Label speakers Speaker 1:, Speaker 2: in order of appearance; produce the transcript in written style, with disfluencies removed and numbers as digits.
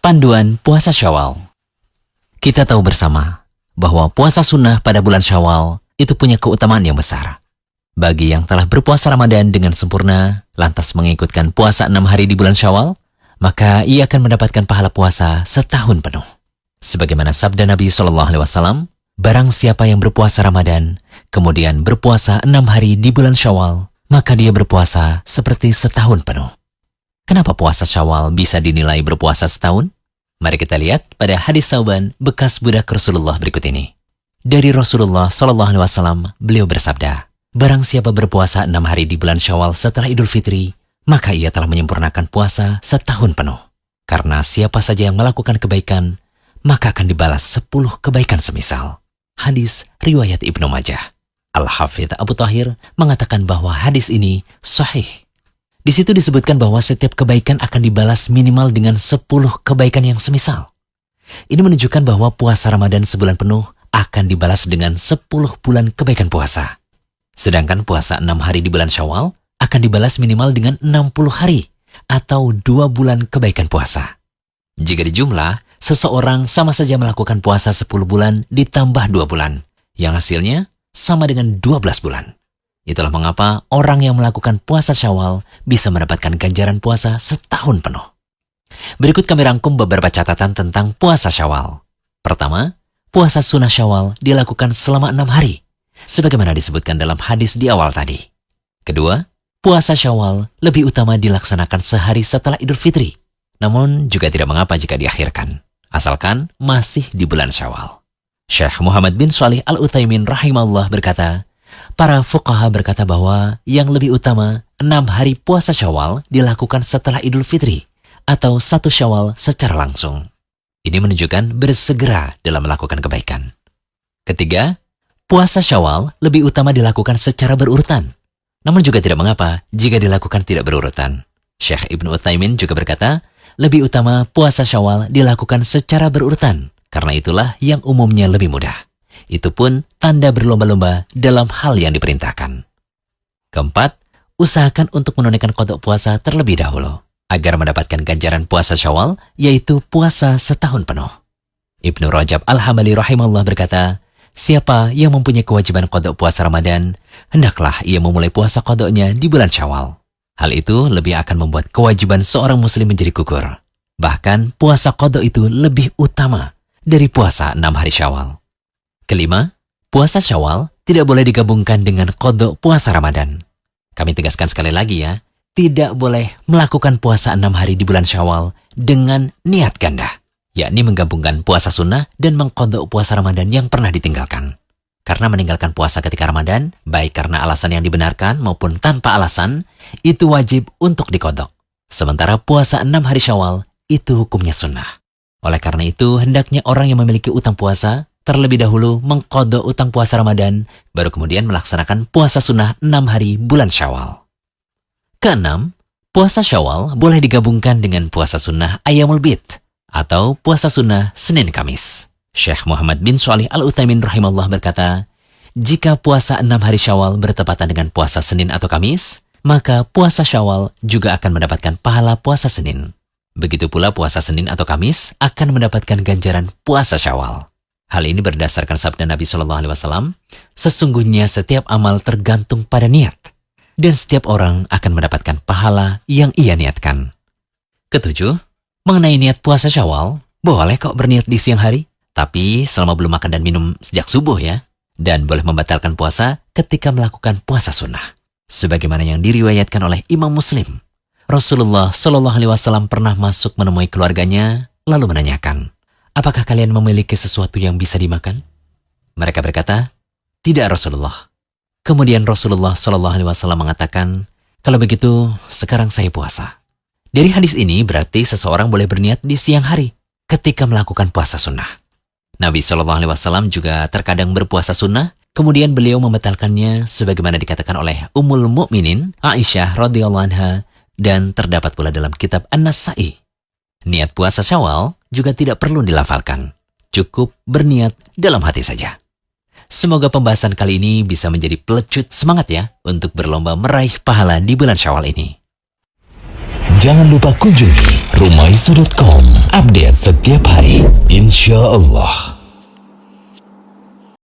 Speaker 1: Panduan Puasa Syawal. Kita tahu bersama bahwa puasa sunnah pada bulan Syawal itu punya keutamaan yang besar. Bagi yang telah berpuasa Ramadan dengan sempurna, lantas mengikutkan puasa 6 hari di bulan Syawal, maka ia akan mendapatkan pahala puasa setahun penuh. Sebagaimana sabda Nabi SAW, barang siapa yang berpuasa Ramadan, kemudian berpuasa 6 hari di bulan Syawal, maka dia berpuasa seperti setahun penuh. Kenapa puasa Syawal bisa dinilai berpuasa setahun? Mari kita lihat pada hadis Sauban bekas budak Rasulullah berikut ini. Dari Rasulullah SAW, beliau bersabda, barang siapa berpuasa 6 hari di bulan Syawal setelah Idul Fitri, maka ia telah menyempurnakan puasa setahun penuh. Karena siapa saja yang melakukan kebaikan, maka akan dibalas 10 kebaikan semisal. Hadis riwayat Ibnu Majah. Al-Hafidz Abu Thahir mengatakan bahwa hadis ini sahih. Di situ disebutkan bahwa setiap kebaikan akan dibalas minimal dengan 10 kebaikan yang semisal. Ini menunjukkan bahwa puasa Ramadan sebulan penuh akan dibalas dengan 10 bulan kebaikan puasa. Sedangkan puasa 6 hari di bulan Syawal akan dibalas minimal dengan 60 hari atau 2 bulan kebaikan puasa. Jika dijumlah, seseorang sama saja melakukan puasa 10 bulan ditambah 2 bulan, yang hasilnya sama dengan 12 bulan. Itulah mengapa orang yang melakukan puasa Syawal bisa mendapatkan ganjaran puasa setahun penuh. Berikut kami rangkum beberapa catatan tentang puasa Syawal. Pertama, puasa sunnah Syawal dilakukan selama 6 hari, sebagaimana disebutkan dalam hadis di awal tadi. Kedua, puasa Syawal lebih utama dilaksanakan sehari setelah Idul Fitri, namun juga tidak mengapa jika diakhirkan, asalkan masih di bulan Syawal. Syekh Muhammad bin Shalih Al-Utsaimin rahimahullah berkata, para fuqaha berkata bahwa yang lebih utama 6 hari puasa Syawal dilakukan setelah Idul Fitri atau 1 Syawal secara langsung. Ini menunjukkan bersegera dalam melakukan kebaikan. Ketiga, puasa Syawal lebih utama dilakukan secara berurutan. Namun juga tidak mengapa jika dilakukan tidak berurutan. Syekh Ibnu Utsaimin juga berkata, lebih utama puasa Syawal dilakukan secara berurutan, karena itulah yang umumnya lebih mudah. Itu pun tanda berlomba-lomba dalam hal yang diperintahkan. Keempat, usahakan untuk menunaikan qada puasa terlebih dahulu, agar mendapatkan ganjaran puasa Syawal, yaitu puasa setahun penuh. Ibnu Rajab Al-Hambali rahimahullah berkata, siapa yang mempunyai kewajiban qada puasa Ramadan, hendaklah ia memulai puasa qadanya di bulan Syawal. Hal itu lebih akan membuat kewajiban seorang muslim menjadi gugur. Bahkan puasa qada itu lebih utama dari puasa 6 hari Syawal. Kelima, puasa Syawal tidak boleh digabungkan dengan qada puasa Ramadan. Kami tegaskan sekali lagi ya, tidak boleh melakukan puasa 6 hari di bulan Syawal dengan niat ganda, yakni menggabungkan puasa sunnah dan mengqada puasa Ramadan yang pernah ditinggalkan. Karena meninggalkan puasa ketika Ramadan, baik karena alasan yang dibenarkan maupun tanpa alasan, itu wajib untuk diqada. Sementara puasa 6 hari Syawal itu hukumnya sunnah. Oleh karena itu, hendaknya orang yang memiliki utang puasa terlebih dahulu mengqada utang puasa Ramadan, baru kemudian melaksanakan puasa sunnah 6 hari bulan Syawal. Keenam, puasa Syawal boleh digabungkan dengan puasa sunnah Ayyamul Bid atau puasa sunnah Senin Kamis. Syekh Muhammad bin Shalih Al-Utsaimin rahimahullah berkata, jika puasa 6 hari Syawal bertepatan dengan puasa Senin atau Kamis, maka puasa Syawal juga akan mendapatkan pahala puasa Senin. Begitu pula puasa Senin atau Kamis akan mendapatkan ganjaran puasa Syawal. Hal ini berdasarkan sabda Nabi SAW, sesungguhnya setiap amal tergantung pada niat, dan setiap orang akan mendapatkan pahala yang ia niatkan. Ketujuh, mengenai niat puasa Syawal, boleh kok berniat di siang hari, tapi selama belum makan dan minum sejak subuh ya, dan boleh membatalkan puasa ketika melakukan puasa sunnah. Sebagaimana yang diriwayatkan oleh Imam Muslim, Rasulullah SAW pernah masuk menemui keluarganya, lalu menanyakan, apakah kalian memiliki sesuatu yang bisa dimakan? Mereka berkata, tidak Rasulullah. Kemudian Rasulullah SAW mengatakan, kalau begitu sekarang saya puasa. Dari hadis ini berarti seseorang boleh berniat di siang hari ketika melakukan puasa sunnah. Nabi SAW juga terkadang berpuasa sunnah, kemudian beliau membatalkannya sebagaimana dikatakan oleh Ummul Mukminin Aisyah radhiyallahu anha, dan terdapat pula dalam kitab An-Nasa'i. Niat puasa Syawal juga tidak perlu dilafalkan, cukup berniat dalam hati saja. Semoga pembahasan kali ini bisa menjadi pelecut semangat ya untuk berlomba meraih pahala di bulan Syawal ini.
Speaker 2: Jangan lupa kunjungi rumaisa.com, update setiap hari, insya Allah.